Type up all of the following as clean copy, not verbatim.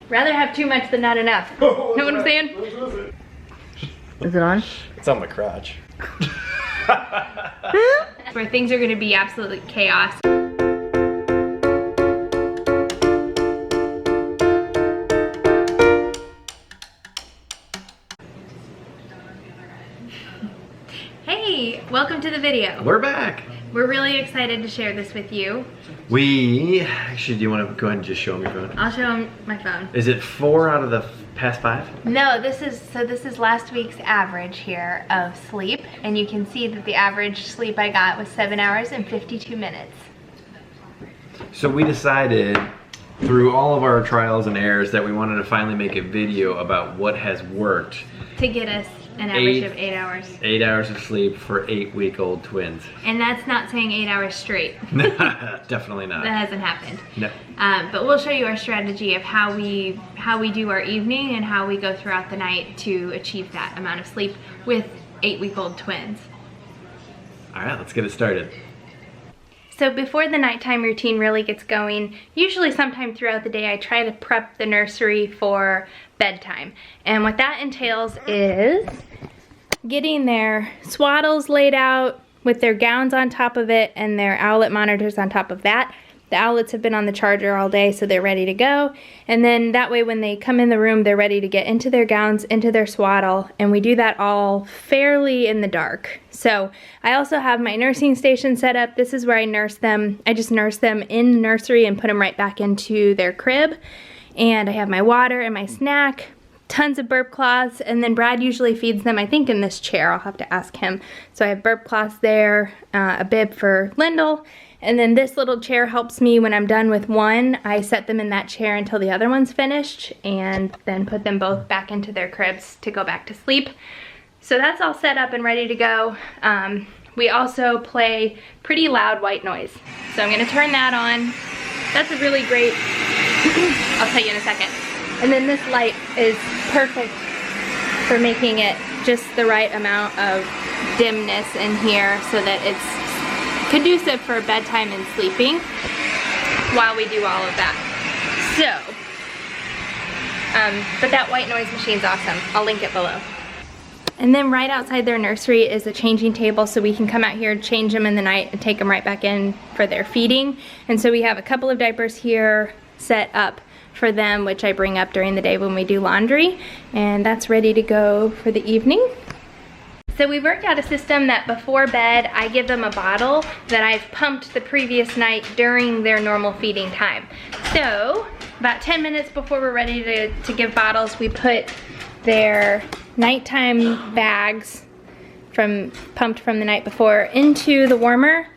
Rather have too much than not enough. Know what I'm saying? Is it on? It's on my crotch. Where things are gonna be absolute chaos. Hey, welcome to the video. We're back. We're really excited to share this with you. Actually, do you want to go ahead and just show me your phone? I'll show him my phone. Is it 4 out of the past 5? No, this is last week's average here of sleep, and you can see that the average sleep I got was 7 hours and 52 minutes. So we decided through all of our trials and errors that we wanted to finally make a video about what has worked To get us an average of 8 hours. 8 hours of sleep for 8-week-old twins. And that's not saying 8 hours straight. Definitely not. That hasn't happened. No. But we'll show you our strategy of how we do our evening and how we go throughout the night to achieve that amount of sleep with 8-week-old twins. All right, let's get it started. So before the nighttime routine really gets going, usually sometime throughout the day I try to prep the nursery for bedtime. And what that entails is getting their swaddles laid out with their gowns on top of it and their owlet monitors on top of that. The owlets have been on the charger all day, so they're ready to go. And then that way when they come in the room, they're ready to get into their gowns, into their swaddle, and we do that all fairly in the dark. So I also have my nursing station set up. This is where I nurse them. I just nurse them in the nursery and put them right back into their crib. And I have my water and my snack, tons of burp cloths, and then Brad usually feeds them, I think, in this chair. I'll have to ask him. So I have burp cloths there, a bib for Lyndall, and then this little chair helps me when I'm done with one. I set them in that chair until the other one's finished and then put them both back into their cribs to go back to sleep. So that's all set up and ready to go. We also play pretty loud white noise. So I'm gonna turn that on. That's a really great, I'll tell you in a second. And then this light is perfect for making it just the right amount of dimness in here so that it's conducive for bedtime and sleeping while we do all of that. So, but that white noise machine's awesome. I'll link it below. And then right outside their nursery is a changing table, so we can come out here, change them in the night, and take them right back in for their feeding. And so we have a couple of diapers here set up for them, which I bring up during the day when we do laundry. And that's ready to go for the evening. So we worked out a system that before bed, I give them a bottle that I've pumped the previous night during their normal feeding time. So about 10 minutes before we're ready to give bottles, we put their nighttime bags pumped from the night before into the warmer,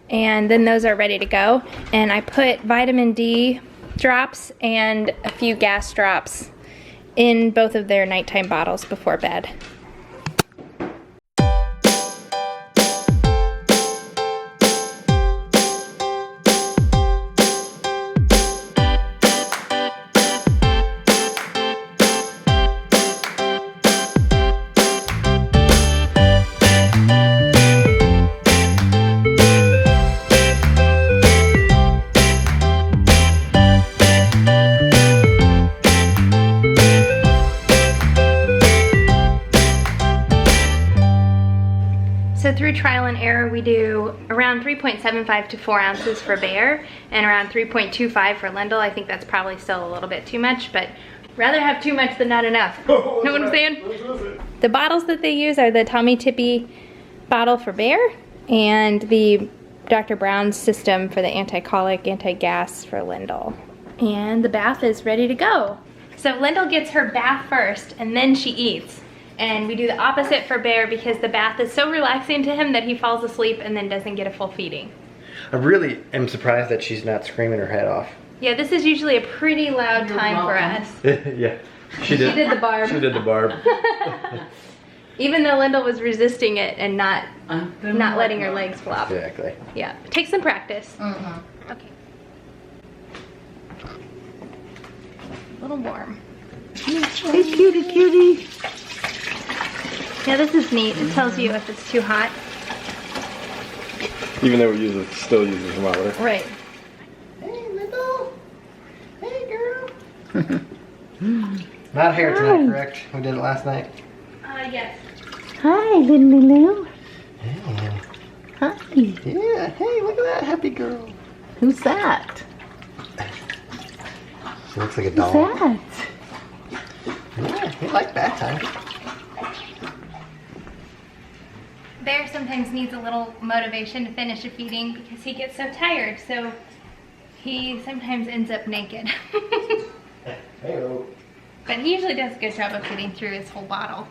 and then those are ready to go. And I put vitamin D drops and a few gas drops in both of their nighttime bottles before bed. So through trial and error, we do around 3.75 to 4 ounces for Bear and around 3.25 for Lyndall. I think that's probably still a little bit too much, but rather have too much than not enough. Know what I'm saying? The bottles that they use are the Tommy Tippy bottle for Bear and the Dr. Brown's system for the anti-colic, anti-gas for Lyndall. And the bath is ready to go. So Lyndall gets her bath first and then she eats. And we do the opposite for Bear because the bath is so relaxing to him that he falls asleep and then doesn't get a full feeding. I really am surprised that she's not screaming her head off. Yeah, this is usually a pretty loud time for us. Yeah, she did the barb. She did the barb. Even though Lyndall was resisting it and not letting her legs flop. Exactly. Yeah, take some practice. Okay. A little warm. Hey, cutie, cutie. Yeah, this is neat. It tells you if it's too hot. Even though we still use the thermometer. Right. Hey, Lyndall. Hey, girl. Not hair tonight, correct? We did it last night. Yes. Hi, Lulu. Yeah. Hi. Yeah. Hey, look at that happy girl. Who's that? She looks like a Who's doll. that? Yeah, he liked bath time. Bear sometimes needs a little motivation to finish a feeding because he gets so tired, so he sometimes ends up naked. Hey-o. But he usually does a good job of getting through his whole bottle.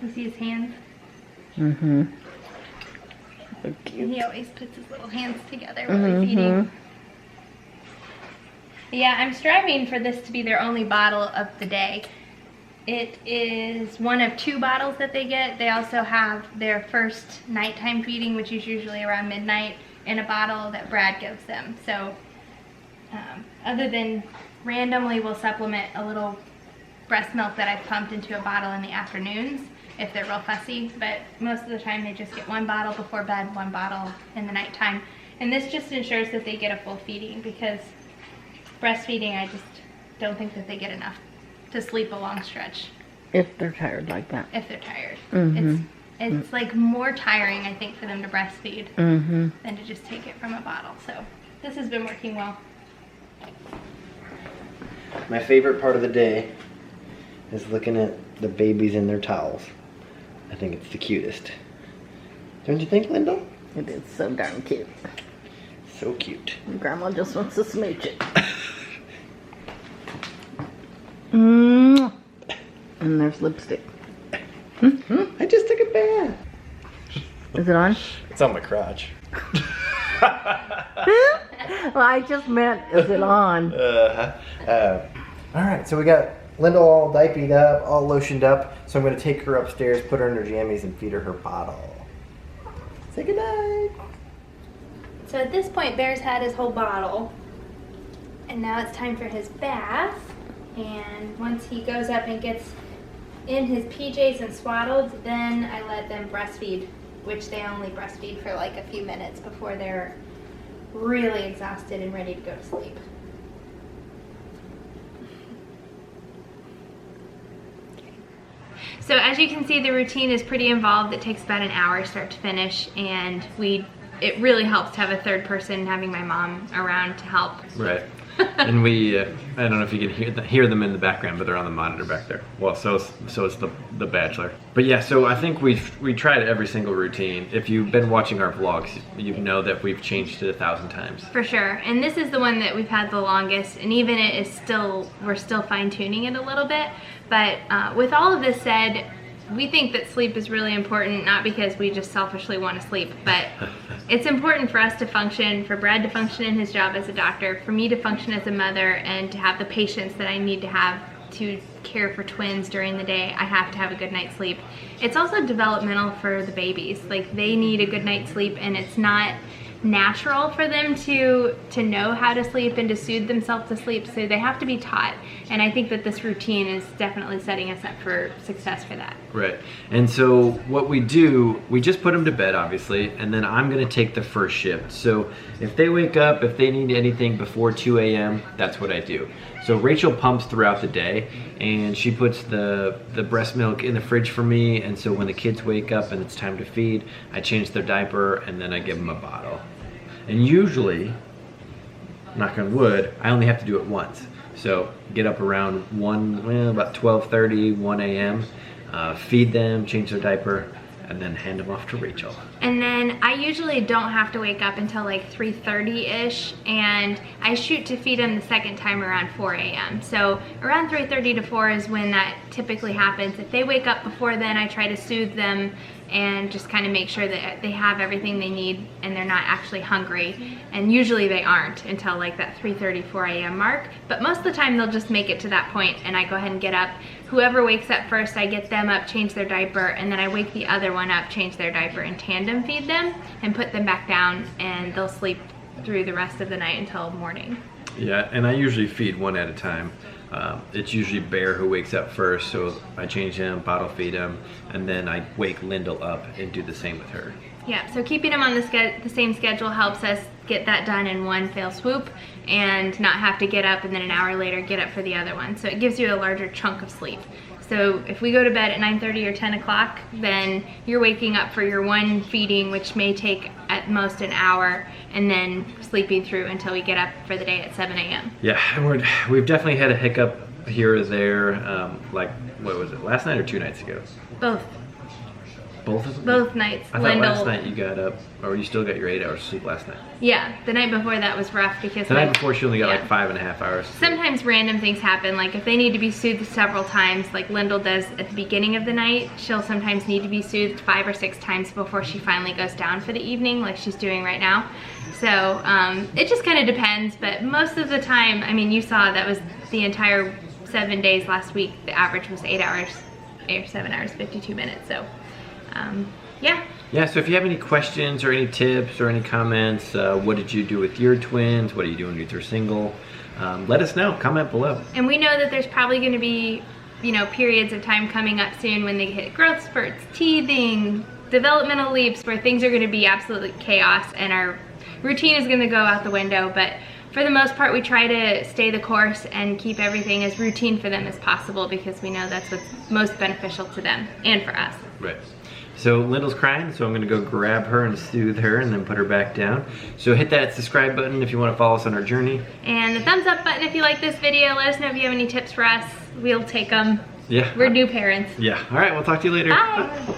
You see his hands? Mm-hmm. So cute. He always puts his little hands together while he's eating. Yeah, I'm striving for this to be their only bottle of the day. It is one of 2 bottles that they get. They also have their first nighttime feeding, which is usually around midnight, in a bottle that Brad gives them. So other than randomly we'll supplement a little breast milk that I've pumped into a bottle in the afternoons if they're real fussy, but most of the time they just get 1 bottle before bed, 1 bottle in the nighttime. And this just ensures that they get a full feeding, because breastfeeding, I just don't think that they get enough to sleep a long stretch If they're tired like that. if they're tired. Mhm. It's like more tiring, I think, for them to breastfeed Mm-hmm. than to just take it from a bottle. So this has been working well. My favorite part of the day is looking at the babies in their towels. I think it's the cutest. Don't you think, Lyndall? It is so darn cute. So cute. Grandma just wants to smooch it. Mm. And there's lipstick. I just took a bath. Is it on? It's on my crotch. Well, I just meant, is it on? Alright, so we got Lyndall all diapered up, all lotioned up. So I'm going to take her upstairs, put her in her jammies, and feed her bottle. Say goodnight. So at this point, Bear's had his whole bottle, and now it's time for his bath. And once he goes up and gets in his PJs and swaddled, then I let them breastfeed, which they only breastfeed for like a few minutes before they're really exhausted and ready to go to sleep. So as you can see, the routine is pretty involved. It takes about an hour start to finish, and it really helps to have a third person, having my mom around to help. Right. And we, I don't know if you can hear them in the background, but they're on the monitor back there. Well, so is the Bachelor. But yeah, so I think we tried every single routine. If you've been watching our vlogs, you know that we've changed it 1,000 times. For sure. And this is the one that we've had the longest, and even we're still fine tuning it a little bit. But with all of this said, we think that sleep is really important, not because we just selfishly want to sleep, but it's important for us to function, for Brad to function in his job as a doctor, for me to function as a mother, and to have the patience that I need to have to care for twins during the day. I have to have a good night's sleep. It's also developmental for the babies. Like, they need a good night's sleep, and it's not natural for them to know how to sleep and to soothe themselves to sleep, so they have to be taught. And I think that this routine is definitely setting us up for success for that. Right. And so what we do, we just put them to bed, obviously, and then I'm gonna take the first shift. So if they wake up, if they need anything before 2 a.m., that's what I do. So Rachel pumps throughout the day, and she puts the breast milk in the fridge for me, and so when the kids wake up and it's time to feed, I change their diaper, and then I give them a bottle. And usually, knock on wood, I only have to do it once. So get up around about 12:30, 1 a.m., feed them, change their diaper, and then hand them off to Rachel. And then I usually don't have to wake up until like 3:30-ish, and I shoot to feed them the second time around 4 a.m. So around 3:30 to 4 is when that typically happens. If they wake up before then, I try to soothe them and just kind of make sure that they have everything they need and they're not actually hungry. And usually they aren't until like that 3:30, 4 a.m. mark. But most of the time they'll just make it to that point, and I go ahead and get up. Whoever wakes up first, I get them up, change their diaper, and then I wake the other one up, change their diaper, and tandem feed them and put them back down, and they'll sleep through the rest of the night until morning. Yeah, and I usually feed one at a time. It's usually Bear who wakes up first, so I change him, bottle feed him, and then I wake Lyndall up and do the same with her. Yeah, so keeping them on the same schedule helps us get that done in one fell swoop and not have to get up and then an hour later get up for the other one. So it gives you a larger chunk of sleep. So if we go to bed at 9:30 or 10 o'clock, then you're waking up for your one feeding, which may take at most an hour, and then sleeping through until we get up for the day at 7 a.m. Yeah, we've definitely had a hiccup here or there, like, what was it, last night or 2 nights ago? Both. Both of them? Both nights. I thought last night you got up, or you still got your 8 hours sleep last night. Yeah, the night before that was rough because the night before she only got like 5.5 hours sleep. Sometimes random things happen, like if they need to be soothed several times, like Lyndall does at the beginning of the night, she'll sometimes need to be soothed 5 or 6 times before she finally goes down for the evening, like she's doing right now. So it just kind of depends, but most of the time, I mean, you saw that was the entire 7 days last week. The average was 8 hours, 8 or 7 hours, 52 minutes. So yeah. Yeah, so if you have any questions or any tips or any comments, what did you do with your twins? What are you doing with your single? Let us know, comment below. And we know that there's probably gonna be, you know, periods of time coming up soon when they hit growth spurts, teething, developmental leaps, where things are gonna be absolutely chaos and our routine is gonna go out the window. But for the most part, we try to stay the course and keep everything as routine for them as possible because we know that's what's most beneficial to them and for us. Right. So Lyndall's crying, so I'm gonna go grab her and soothe her and then put her back down. So hit that subscribe button if you wanna follow us on our journey. And the thumbs up button if you like this video. Let us know if you have any tips for us. We'll take them. Yeah. We're new parents. Yeah. All right, we'll talk to you later. Bye.